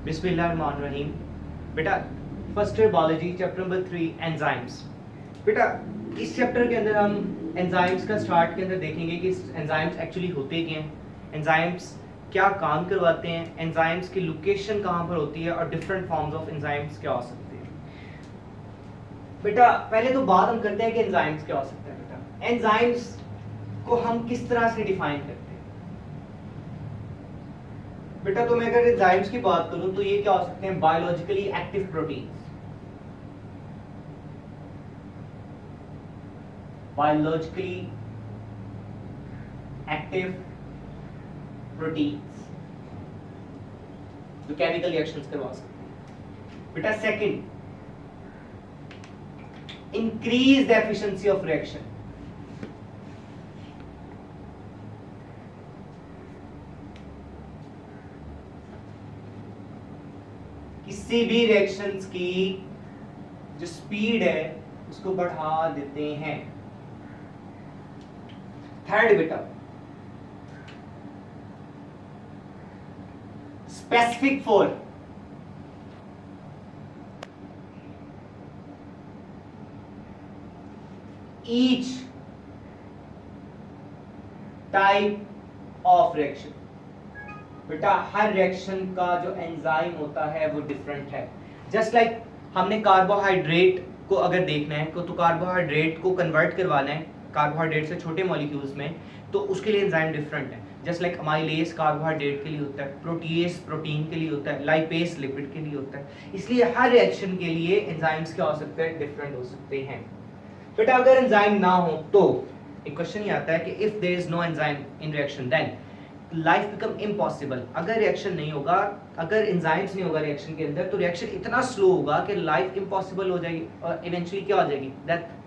बिस्मिल्लाहिर्रहमानिर्रहीम। बेटा first year biology chapter number 3 enzymes. बेटा इस चैप्टर के अंदर हम एंजाइम्स का स्टार्ट के अंदर देखेंगे कि एंजाइम्स एक्चुअली होते क्या हैं, एंजाइम्स क्या काम करवाते हैं, एंजाइम्स की लोकेशन कहाँ पर होती है और डिफरेंट फॉर्म्स ऑफ एंजाइम्स क्या हो सकते हैं। बेटा पहले तो बात हम करते हैं कि एंजाइम्स क्या हो सकते हैं। बेटा एंजाइम्स को हम किस तरह से डिफाइन करते हैं। बेटा तो मैं अगर एंजाइम्स की बात करूं तो ये क्या हो सकते हैं, biologically active proteins, biologically active proteins जो केमिकल रिएक्शंस करवा सकते हैं। बेटा second, increase the efficiency of reaction, किसी भी रिएक्शंस की जो स्पीड है उसको बढ़ा देते हैं। थर्ड बेटा, specific for each type of reaction. बेटा हर रिएक्शन का जो एंजाइम होता है वो डिफरेंट है। जस्ट लाइक हमने कार्बोहाइड्रेट को अगर देखना है तो कार्बोहाइड्रेट को कन्वर्ट करवाना है कार्बोहाइड्रेट से छोटे मॉलिक्यूल्स में, तो उसके लिए एंजाइम डिफरेंट है। जस्ट लाइक अमाइलेज कार्बोहाइड्रेट के लिए होता है, प्रोटीएज प्रोटीन के लिए होता है, लाइपेज लिपिड के लिए होता है। इसलिए हर रिएक्शन के लिए एंजाइम्स क्या हो सकते हैं, डिफरेंट हो सकते हैं। बेटा अगर एंजाइम ना हो तो एक क्वेश्चन ये आता है कि if there is no enzyme in reaction then life become impossible. अगर रिएक्शन नहीं होगा, अगर एंजाइम्स नहीं होगा रिएक्शन के अंदर, तो रिएक्शन इतना स्लो होगा कि लाइफ इम्पॉसिबल हो जाएगी और इवेंचुअली क्या हो जाएगी, डेथ।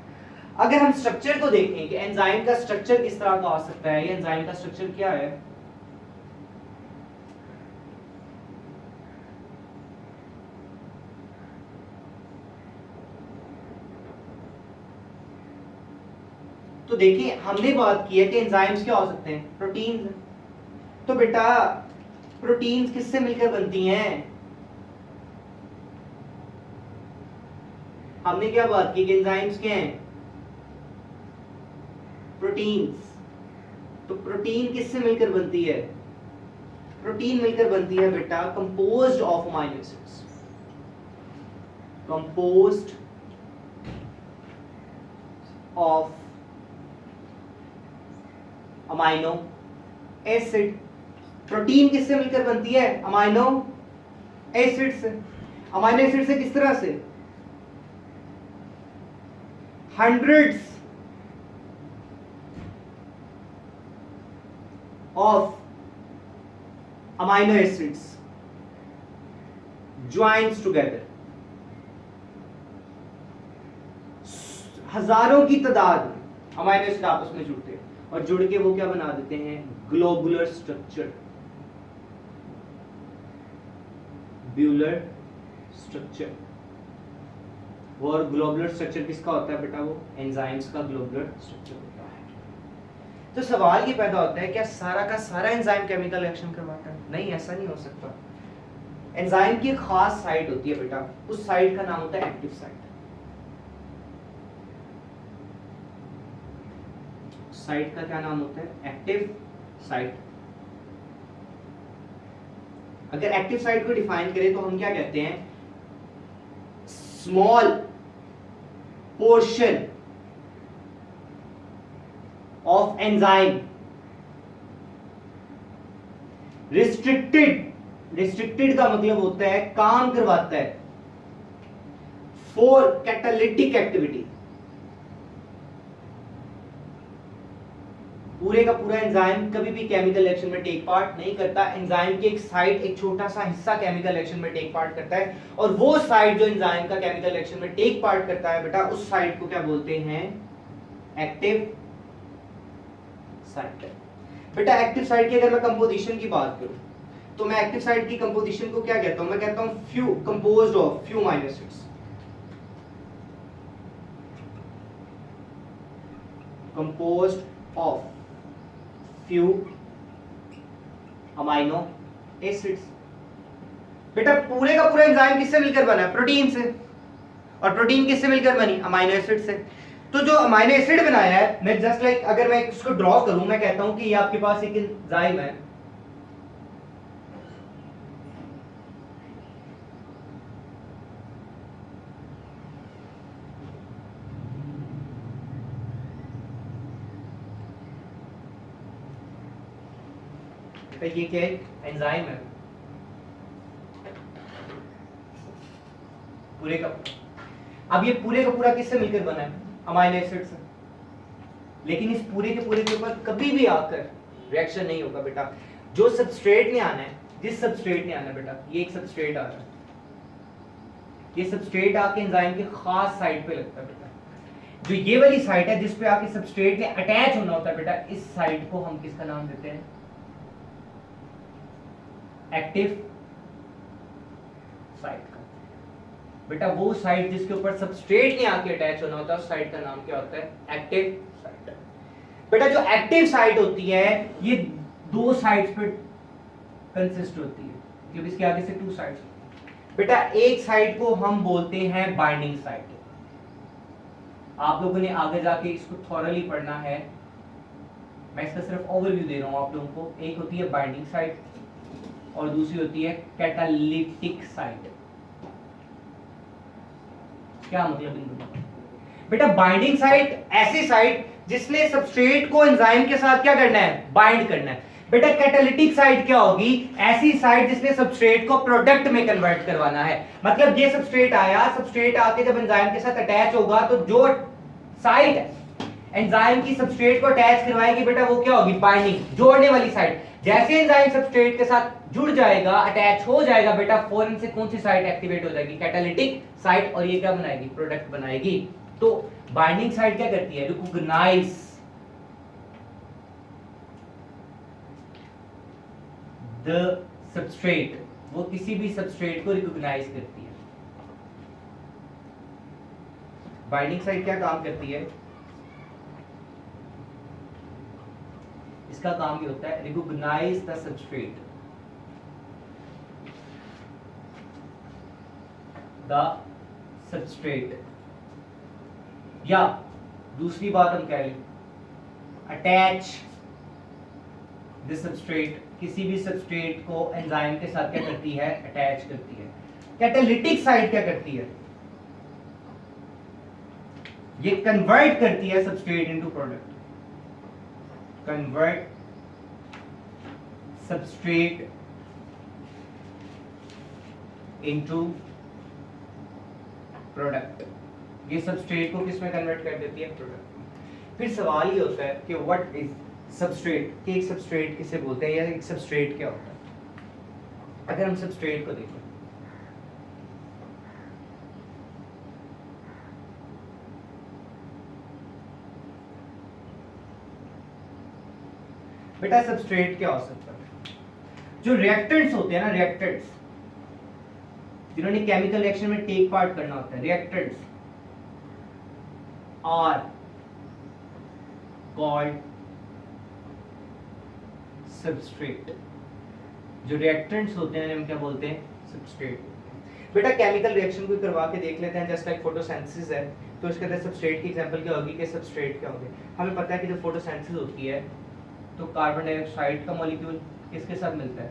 अगर हम स्ट्रक्चर को देखें कि एंजाइम का स्ट्रक्चर किस तरह का हो सकता है, ये एंजाइम का स्ट्रक्चर क्या है। तो देखिए हमने बात की है कि एंजाइम्स क्या हो सकते हैं, प्रोटीन्स। तो बेटा प्रोटीन्स किससे मिलकर बनती हैं, हमने क्या बात की कि एंजाइम्स क्या हैं, प्रोटीन्स। तो प्रोटीन किससे मिलकर बनती है, प्रोटीन मिलकर बनती है बेटा composed of amino acids, composed of amino acid. Protein किससे मिलकर बनती है, अमाइनो एसिड से। अमाइनो एसिड से किस तरह से, hundreds of amino acids joins together, हजारों की तादाद अमाइनो एसिड आपस में जुड़ते हैं और जुड़ के वो क्या बना देते हैं, ग्लोबुलर स्ट्रक्चर, ब्यूलर स्ट्रक्चर। और ग्लोबुलर स्ट्रक्चर किसका होता है बेटा, वो एंजाइम्स का ग्लोबुलर स्ट्रक्चर होता है। तो सवाल ये पैदा होता है क्या सारा का सारा एंजाइम केमिकल रिएक्शन करवाता है, नहीं ऐसा नहीं हो सकता। एंजाइम की एक खास साइट होती है बेटा, उस साइट का नाम होता है एक्टिव साइट। साइट का क्या नाम होता है, एक्टिव साइट। अगर एक्टिव साइट को डिफाइन करें तो हम क्या कहते हैं, small portion of enzyme restricted, restricted का मतलब होता है काम करवाता है फॉर कैटालिटिक एक्टिविटी। पूरे का पूरा एंजाइम कभी भी केमिकल रिएक्शन में टेक पार्ट नहीं करता। एंजाइम की एक साइट, एक छोटा सा हिस्सा केमिकल रिएक्शन में टेक पार्ट करता है, और वो साइट जो एंजाइम का केमिकल रिएक्शन में टेक पार्ट करता है बेटा, उस साइट को क्या बोलते हैं, एक्टिव साइट। बेटा एक्टिव साइट की अगर मैं कंपोजिशन की बात करूं तो मैं एक्टिव साइट की कंपोजिशन को क्या कहता हूं, मैं कहता हूं few, composed of few amino acids, composed of few amino acids। बेटा पूरे का पूरा एंजाइम किससे मिलकर बना है? प्रोटीन से। और प्रोटीन किससे मिलकर बनी? अमाइनो एसिड से। तो जो अमाइनो एसिड बनाया है, मैं जस्ट लाइक अगर मैं इसको ड्रॉ करूं, मैं कहता हूं कि ये आपके पास एक एंजाइम है, ये क्या है? एंजाइम है पूरे का। अब ये पूरे का पूरा किससे मिलकर बना है? अमाइनो एसिड से। लेकिन इस पूरे के पूरे के ऊपर कभी भी आकर रिएक्शन नहीं होगा बेटा। जो सबस्ट्रेट ने आना है, जिस सबस्ट्रेट ने आना है बेटा, ये एक सबस्ट्रेट आ रहा है, ये सबस्ट्रेट आके एंजाइम के खास साइड पे लगता है बेटा। जो ये वाली साइड है जिस पे आके सबस्ट्रेट ने अटैच होना होता है बेटा, इस साइड को हम किसका नाम देते हैं? एक्टिव साइड का। बेटा वो साइड जिसके ऊपर सबस्ट्रेट ने आके अटैच होना होता है, उस साइड का नाम क्या होता है? Active site. बेटा जो एक्टिव साइट होती है ये दो साइड्स पे कंसिस्ट होती है, जब इसके आगे से टू साइड्स। बेटा एक साइड को हम बोलते हैं बाइंडिंग साइट। आप लोगों ने आगे जाके इसको थॉरली पढ़ना है, मैं इसका सिर्फ ओवरव्यू दे रहा हूं आप लोगों को। एक होती है बाइंडिंग साइट और दूसरी होती है कैटालिटिक साइट। क्या मतलब इन दोनों? बेटा बाइंडिंग साइट ऐसी साइट जिसने सबस्ट्रेट को एंजाइम के साथ क्या करना है? बाइंड करना है। बेटा कैटालिटिक साइट क्या होगी? ऐसी साइट जिसने सबस्ट्रेट को प्रोडक्ट में कन्वर्ट करवाना है। मतलब ये सबस्ट्रेट आया, सबस्ट्रेट आके जब एंजाइम के साथ अटैच होगा तो जो साइट है एंजाइम की सबस्ट्रेट को अटैच करवाएगी बेटा, वो क्या होगी? बाइंडिंग, जोड़ने वाली साइट। जैसे एंजाइम सबस्ट्रेट के साथ जुड़ जाएगा, अटैच हो जाएगा बेटा, फौरन से कौन सी साइट एक्टिवेट हो जाएगी? Catalytic site. और ये क्या बनाएगी? प्रोडक्ट बनाएगी। तो बाइंडिंग साइट क्या करती है? रिकॉग्नाइज द सबस्ट्रेट, वो किसी भी सबस्ट्रेट को रिकॉग्नाइज करती है। बाइंडिंग साइट क्या काम करती है? इसका काम ये होता है recognise the substrate, the substrate. या दूसरी बात हम कह लें, अटैच द सबस्ट्रेट, किसी भी सबस्ट्रेट को एंजाइम के साथ क्या करती है? अटैच करती है। कैटालिटिक साइट क्या करती है? ये कन्वर्ट करती है substrate into product. Convert substrate into product. ये सबस्ट्रेट को किस में कन्वर्ट कर देती है? प्रोडक्ट। फिर सवाल ये होता है कि व्हाट इज सबस्ट्रेट, कि एक सबस्ट्रेट किसे बोलते हैं या एक सबस्ट्रेट क्या होता है? अगर हम सबस्ट्रेट को देखें, बेटा सबस्ट्रेट क्या हो सकता है? जो रिएक्टेंट्स होते हैं ना, रिएक्टेंट्स जिन्होंने केमिकल रिएक्शन में टेक पार्ट करना होता है, रिएक्टेंट्स आर कॉल्ड सबस्ट्रेट। जो रिएक्टेंट्स होते हैं हम क्या बोलते हैं? सबस्ट्रेट। बेटा केमिकल रिएक्शन को करवा के देख लेते हैं, जस्ट लाइक फोटोसिंथेसिस है, तो इसके अंदर सबस्ट्रेट की एग्जांपल क्या होगी? कि सबस्ट्रेट क्या होंगे? हमें पता है कि जब फोटोसिंथेसिस होती है तो कार्बन डाइऑक्साइड का मॉलिक्यूल किसके साथ मिलता है?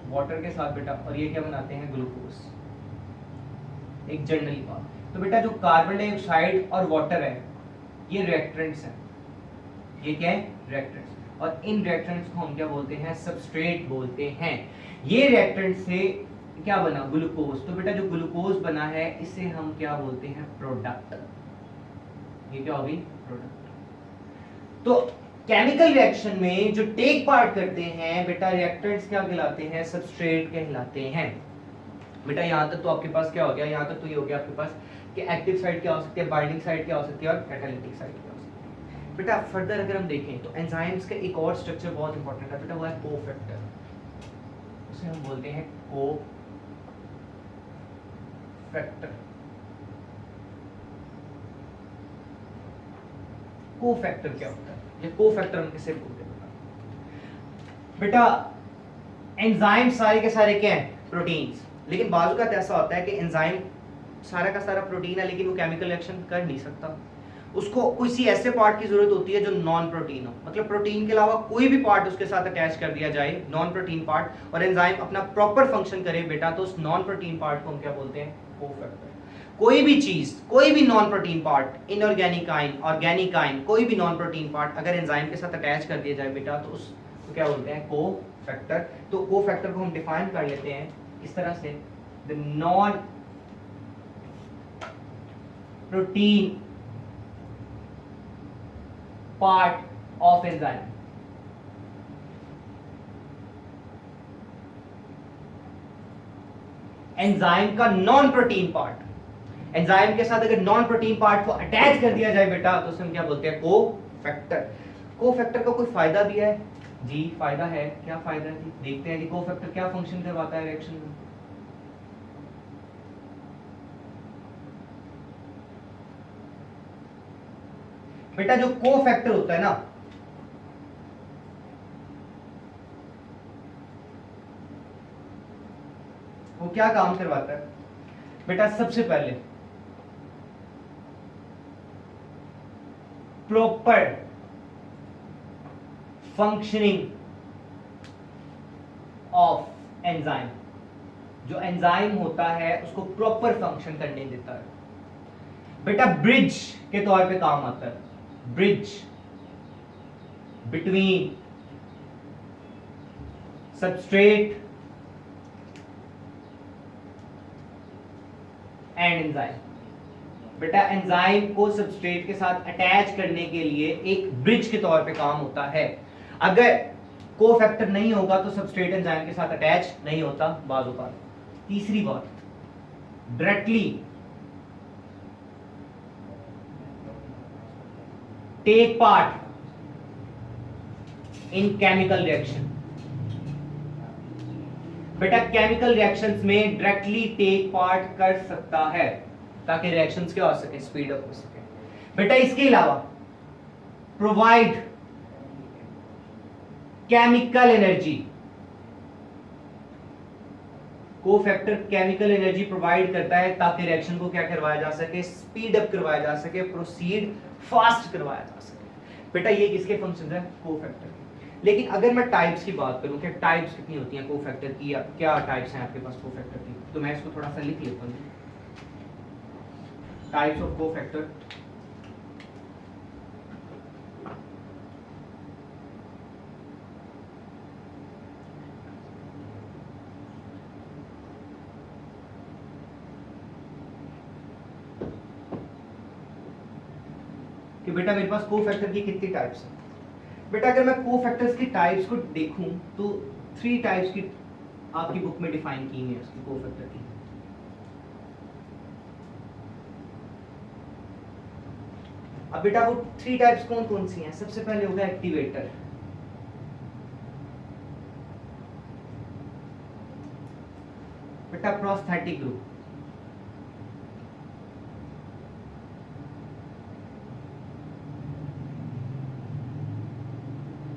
वाटर के साथ बेटा, और ये क्या बनाते हैं? ग्लूकोज। एक जनरली बात। तो बेटा जो कार्बन डाइऑक्साइड और वाटर है ये रिएक्टेंट्स हैं। ये क्या है? रिएक्टेंट्स। और इन रिएक्टेंट्स को हम क्या बोलते हैं? सबस्ट्रेट बोलते हैं। ये रिएक्टेंट से क्या बना? ग्लूकोज। तो बेटा जो ग्लूकोज बना है इसे हम क्या बोलते हैं? प्रोडक्ट। ये क्या होगी? प्रोडक्ट। तो केमिकल रिएक्शन में जो टेक पार्ट करते हैं बेटा, रिएक्टेंट्स क्या कहलाते हैं? सबस्ट्रेट कहलाते हैं। बेटा यहां तक तो आपके पास क्या हो गया? यहां तक तो ये हो गया आपके पास कि एक्टिव साइट क्या हो सकती है, बाइंडिंग साइट क्या हो सकती है, और कैटालिटिक साइट क्या हो सकती है। बेटा फर्दर अगर हम देखें तो एंजाइम्स का एक और स्ट्रक्चर बहुत इंपॉर्टेंट है बेटा, वो है कोफैक्टर। उसे हम बोलते हैं कोफैक्टर। कोफैक्टर क्या होता है? ये कोफैक्टर हम किसे बोलते हैं? बेटा एंजाइम सारे के सारे क्या हैं? प्रोटीन्स। लेकिन बाजू का ऐसा होता है कि एंजाइम सारा का सारा प्रोटीन है लेकिन वो केमिकल रिएक्शन कर नहीं सकता, उसको किसी ऐसे पार्ट की जरूरत होती है जो नॉन प्रोटीन हो, मतलब प्रोटीन के अलावा कोई भी पार्ट उसके साथ अटैच कर दिया जाए, नॉन प्रोटीन पार्ट, और एंजाइम अपना प्रॉपर फंक्शन करे बेटा, तो उस नॉन प्रोटीन पार्ट को हम क्या बोलते हैं? कोफैक्टर। कोई भी चीज, कोई भी non protein part, inorganic ion, organic ion, कोई भी नॉन प्रोटीन पार्ट अगर एंजाइम के साथ अटैच कर दिया जाए बेटा, तो उसको क्या बोलते हैं? कोफैक्टर। तो कोफैक्टर को हम डिफाइन कर लेते हैं इस तरह से, the non protein part of enzyme. Enzyme का नॉन प्रोटीन पार्ट, एंजाइम के साथ अगर नॉन प्रोटीन पार्ट को अटैच कर दिया जाए बेटा, तो उसे हम क्या बोलते हैं? कोफैक्टर। कोफैक्टर का कोई फायदा भी है जी? फायदा है। क्या फायदा है जी? देखते हैं कि कोफैक्टर क्या फंक्शन करवाता है रिएक्शन में। बेटा जो कोफैक्टर होता है ना, वो क्या काम करवाता है बेटा? सबसे पहले प्रॉपर फंक्शनिंग ऑफ एंजाइम। जो एंजाइम होता है उसको प्रॉपर फंक्शन करने देता है बेटा, ब्रिज के तौर पे काम आता है, bridge between substrate and enzyme. बेटा एंजाइम को सबस्ट्रेट के साथ अटैच करने के लिए एक ब्रिज के तौर पे काम होता है। अगर कोफैक्टर नहीं होगा तो सबस्ट्रेट एंजाइम के साथ अटैच नहीं होता बाजू का। तीसरी बात, directly take part in chemical reaction. बेटा केमिकल रिएक्शंस में डायरेक्टली टेक पार्ट कर सकता है ताकि रिएक्शंस क्या हो सके? स्पीड अप हो सके। बेटा इसके अलावा provide chemical energy. Cofactor chemical energy provide करता है ताकि रिएक्शन को क्या करवाया जा सके? स्पीड अप करवाया जा सके, प्रोसीड फास्ट करवाया जा सके। बेटा ये किसके फंक्शंस है? कोफैक्टर के। लेकिन अगर मैं टाइप्स की बात करूं कि टाइप्स कितनी होती हैं कोफैक्टर की, या क्या टाइप्स हैं आपके पास कोफैक्टर की, तो मैं इसको थोड़ा सा लिख लेता हूं। Types of cofactor. कि बेटा मेरे पास कोफैक्टर की कितनी टाइप्स हैं? बेटा अगर मैं कोफैक्टर्स की टाइप्स को देखूं तो 3 टाइप्स की आपकी बुक में डिफाइन की है उसकी कोफैक्टर की। अब बेटा वो 3 टाइप्स कौन कौन सी हैं? सबसे पहले होगा एक्टिवेटर। बेटा प्रोस्थेटिक ग्रुप।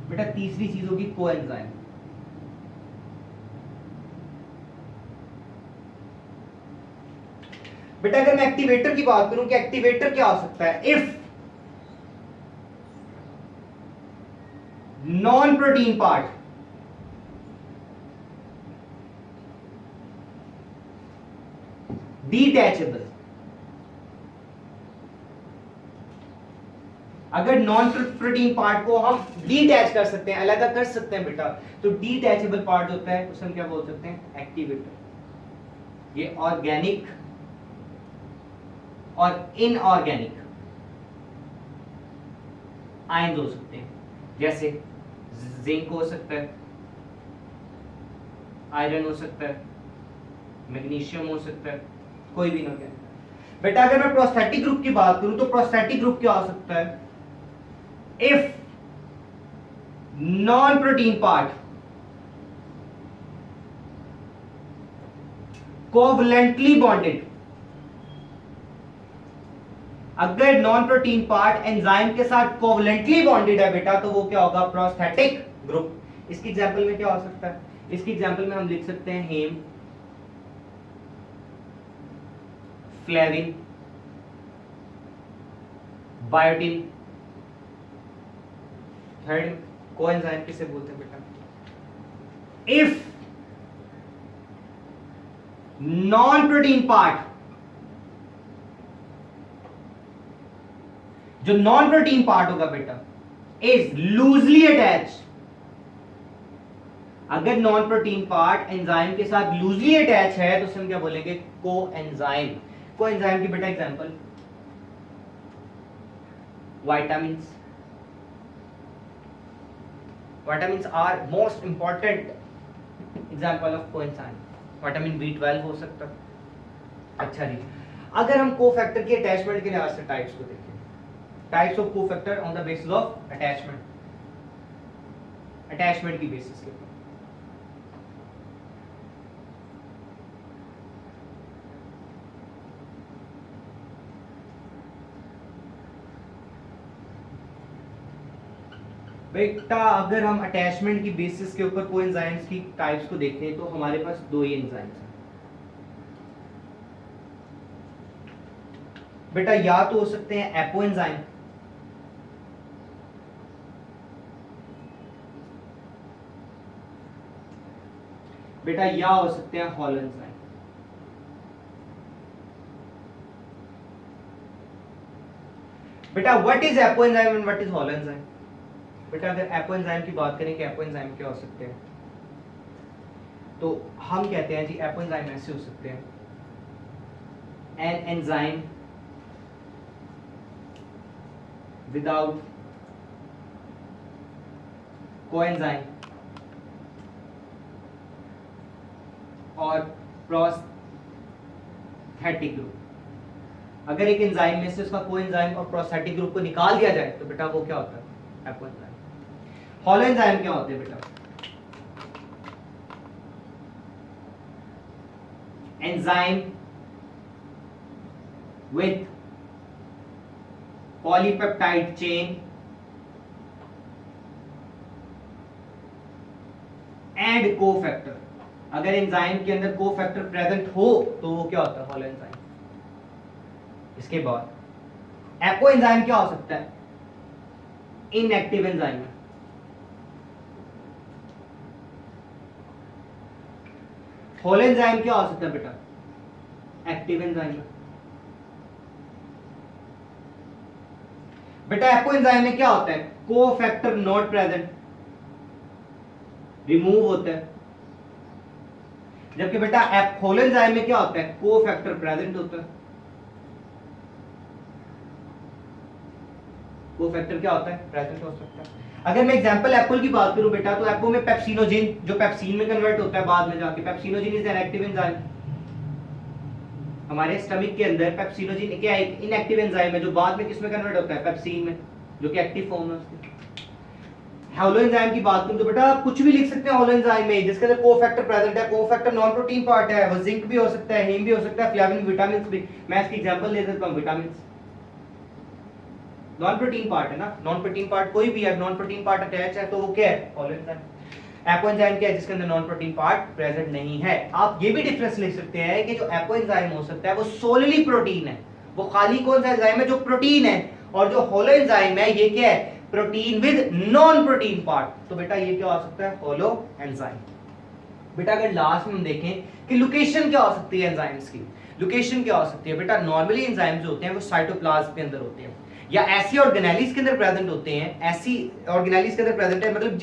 बेटा तीसरी चीज होगी कोएंजाइम। बेटा अगर मैं एक्टिवेटर की बात करूं कि एक्टिवेटर क्या हो सकता है? If non protein part detachable, अगर नॉन प्रोटीन पार्ट को हम डिटैच कर सकते हैं, अलग कर सकते हैं बेटा, तो डिटैचेबल पार्ट होता है उसे हम क्या बोल सकते हैं? एक्टिवेटर। ये ऑर्गेनिक और इनऑर्गेनिक आयंस हो सकते हैं, जैसे जिंक हो सकता है, आयरन हो सकता है, मैग्नीशियम हो सकता है, कोई भी इनऑर्गेनिक। बेटा अगर मैं प्रोस्थेटिक ग्रुप की बात करूं तो प्रोस्थेटिक ग्रुप क्या हो सकता है? If non protein part covalently bonded, अगर नॉन प्रोटीन पार्ट एंजाइम के साथ कोवलेंटली बॉन्डेड है बेटा, तो वो क्या होगा? Prosthetic group. इसकी एग्जांपल में क्या हो सकता है? इसकी एग्जांपल में हम लिख सकते हैं हेम, फ्लेविन, बायोटिन। थर्ड कोएंजाइम किसे बोलते हैं बेटा? इफ नॉन प्रोटीन पार्ट, जो नॉन प्रोटीन पार्ट होगा बेटा, इज लूजली अटैच, अगर नॉन प्रोटीन पार्ट एंजाइम के साथ लूजली अटैच है तो हम क्या बोलेंगे? कोएंजाइम। कोएंजाइम की बेटा example vitamins. Vitamins are most important example of coenzyme. Vitamin B12 हो सकता है। अच्छा जी, अगर हम कोफैक्टर की अटैचमेंट के लिहाज से टाइप्स को देखें, types of cofactor on the basis of attachment, attachment की बेसिस के ऊपर। बेटा अगर हम अटैचमेंट की बेसिस के ऊपर कोएंजाइम्स की टाइप्स को देखें तो हमारे पास दो ही एंजाइम्स हैं बेटा, या तो हो सकते हैं एपो एंजाइम, बेटा या हो सकते हैं हॉलो एंजाइम। बेटा what is apo enzyme and what is hollow enzyme? बेटा अगर एपो एंजाइम की बात करें कि एपो एंजाइम क्या हो सकते हैं, तो हम कहते हैं जी एपो एंजाइम ऐसे हो सकते हैं, एन एंजाइम विदाउट कोएंजाइम और प्रोस्थेटिक ग्रुप। अगर एक एंजाइम में से उसका कोएंजाइम और प्रोस्थेटिक ग्रुप को निकाल दिया जाए तो बेटा वो क्या होता है? Apo enzyme. हॉलो एंजाइम क्या होते हैं बेटा? Enzyme with polypeptide chain and cofactor. अगर एंजाइम के अंदर कोफैक्टर प्रेजेंट हो तो वो क्या होता है? Hollow enzyme. इसके बाद एपो एंजाइम क्या हो सकता है? इनएक्टिव एंजाइम है। हॉलो एंजाइम क्या हो सकता है बेटा? एक्टिव एंजाइम है। बेटा एपो एंजाइम में क्या होता है? कोफैक्टर नॉट प्रेजेंट, रिमूव होता है, जबकि बेटा हॉलो एंजाइम में क्या होता है? कोफैक्टर प्रेजेंट होता है। कोफैक्टर क्या होता है? प्रेजेंट हो सकता है। अगर मैं एग्जांपल एप्पल की बात करूं बेटा, तो एप्पल में पेप्सिनोजिन जो पेप्सिन में कन्वर्ट होता है बाद में जाके, pepsinogen is an active enzyme. हमारे स्टमक के अंदर पेप्सिनोजिन क्या है? इनएक्टिव एंजाइम है जो बाद में किसमें कन्वर्ट होता है? पेप्सिन में, जो कि एक्टिव फॉर्म है उसकी। हॉलो एंजाइम की बात करूं तो बेटा आप कुछ भी लिख सकते हैं हॉलो एंजाइम में जिसके अंदर कोफैक्टर प्रेजेंट है। कोफैक्टर नॉन प्रोटीन पार्ट है, वो जिंक भी हो सकता है, हीम भी हो सकता है, फ्लेविन, विटामिन्स भी। मैं इसकी एग्जांपल दे देता हूं, विटामिन्स नॉन प्रोटीन पार्ट है ना, नॉन प्रोटीन पार्ट कोई भी है, नॉन प्रोटीन पार्ट अटैच है तो वो क्या है? Hollow enzyme. एपो एंजाइम क्या है? जिसके अंदर नॉन प्रोटीन पार्ट प्रेजेंट नहीं है। आप ये भी डिफरेंस लिख सकते हैं कि जो एपो एंजाइम हो सकता है वो सोलली प्रोटीन है, वो खाली कौन सा एंजाइम है? जो प्रोटीन है। और जो हॉलो एंजाइम है ये क्या है? Protein with non protein part. तो बेटा ये क्या हो सकता है? Hollow enzyme. बेटा अगर लास्ट में हम देखें कि लोकेशन क्या हो सकती है एंजाइम्स की, लोकेशन क्या हो सकती है बेटा? नॉर्मली एंजाइम्स जो होते हैं वो साइटोप्लाज्म के अंदर होते हैं या ऐसी ऑर्गेनेलिस के अंदर प्रेजेंट होते हैं। ऐसी ऑर्गेनेलिस के अंदर प्रेजेंट है मतलब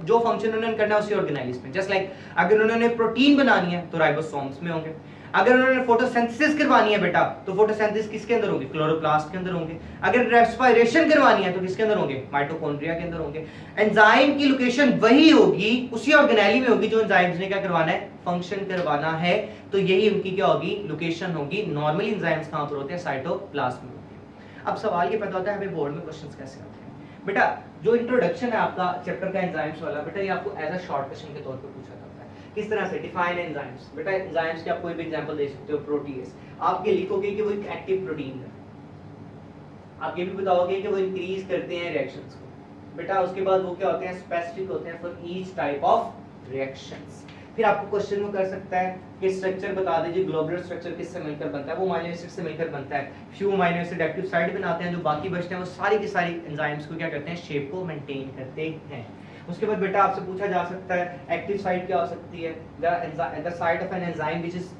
जो फंक्शन उन्होंने करना है उसी ऑर्गेनेलिस में। जस्ट लाइक अगर उन्होंने प्रोटीन बनानी है तो राइबोसोम्स में होंगे, अगर उन्होंने फोटोसिंथेसिस करवानी है बेटा तो फोटोसिंथेसिस किसके अंदर होंगे? क्लोरोप्लास्ट के अंदर होंगे। अगर रेस्पिरेशन करवानी है तो किसके अंदर होंगे? माइटोकॉन्ड्रिया के अंदर होंगे। एंजाइम की लोकेशन वही होगी, उसी ऑर्गेनेली में होगी जो एंजाइम्स ने क्या करवाना है? फंक्शन करवाना है। तो यही उनकी क्या होगी? लोकेशन होगी। नॉर्मली एंजाइम्स कहां पर होते हैं? साइटोप्लाज्म में। अब सवाल ये पैदा होता है हमें बोर्ड में क्वेश्चंस कैसे आते हैं बेटा? जो इंट्रोडक्शन है आपका चैप्टर का एंजाइम्स वाला बेटा, ये आपको एज अ शॉर्ट क्वेश्चन के तौर पे पूछा जाता है। किस तरह से? Define enzymes. बेटा एंजाइम्स के आप कोई भी एग्जांपल दे सकते हो। प्रोटीएज आप ये लिखोगे कि वो एक एक्टिव प्रोटीन है, आप ये भी बताओगे कि वो इंक्रीज करते हैं रिएक्शंस को। बेटा उसके बाद वो क्या होते हैं? स्पेसिफिक होते हैं for each type of reactions. फिर आपको क्वेश्चन में कर सकता है कि स्ट्रक्चर बता दीजिए, ग्लोबुलर स्ट्रक्चर किससे मिलकर बनता है, वो अमीनो एसिड से मिलकर बनता है। Few amino acid active site बनाते हैं, जो बाकी बचते हैं वो सारी की सारी एंजाइम्स को क्या करते हैं, शेप को मेंटेन करते हैं। उसके बाद बेटा आपसे पूछा जा सकता है एक्टिव साइट क्या हो सकती है, the site of an enzyme which is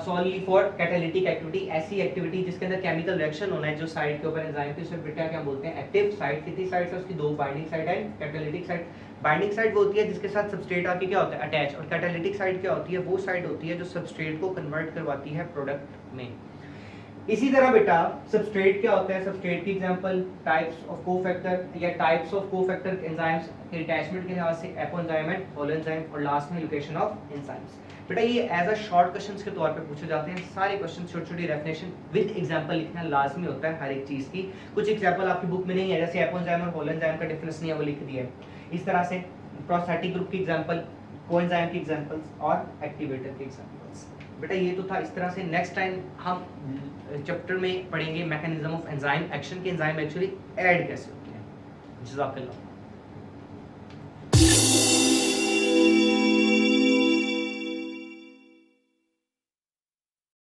solely for catalytic activity, ऐसी एक्टिविटी जिसके अंदर केमिकल रिएक्शन होना है जो साइट के ऊपर एंजाइम की, उसे बेटा क्या बोलते हैं, एक्टिव साइट। कितनी साइट्स है उसकी, दो, binding site and catalytic site. Binding site वो होती है जिसके साथ सबस्ट्रेट आके क्या होता है, अटैच, और कैटालिटिक साइट क्या होती है, वो साइट होती है जो सबस्ट्रेट को कन्वर्ट करवाती है प्रोडक्ट में। इसी तरह बेटा सबस्ट्रेट क्या होता है, सबस्ट्रेट की एग्जांपल टाइप्स ऑफ कोफैक्टर या टाइप्स ऑफ कोफैक्टर एंजाइम्स के अटैचमेंट के लिहाज से एपोएंजाइम एंड होलोएंजाइम, और लास्ट में लोकेशन ऑफ एंजाइम्स। बेटा ये एज अ शॉर्ट क्वेश्चंस के तौर पे पूछे जाते हैं, सारे क्वेश्चन छोटी छोटी डेफिनेशन विद एग्जांपल लिखना लाजमी होता है हर एक चीज की। कुछ एग्जांपल आपकी बुक में नहीं है, जैसे एपोएंजाइम और होलोएंजाइम का डिफरेंस नहीं है वो लिख दिया है। इस तरह से प्रोस्थेटिक ग्रुप की एग्जांपल, कोएंजाइम की एग्जांपल्स और एक्टिवेटर की एग्जांपल्स। बेटा ये तो था। इस तरह से नेक्स्ट टाइम हम चैप्टर में पढ़ेंगे मैकेनिज्म ऑफ एंजाइम एक्शन, के एंजाइम एक्चुअली ऐड कैसे होते हैं। जज़ाकल्लाह।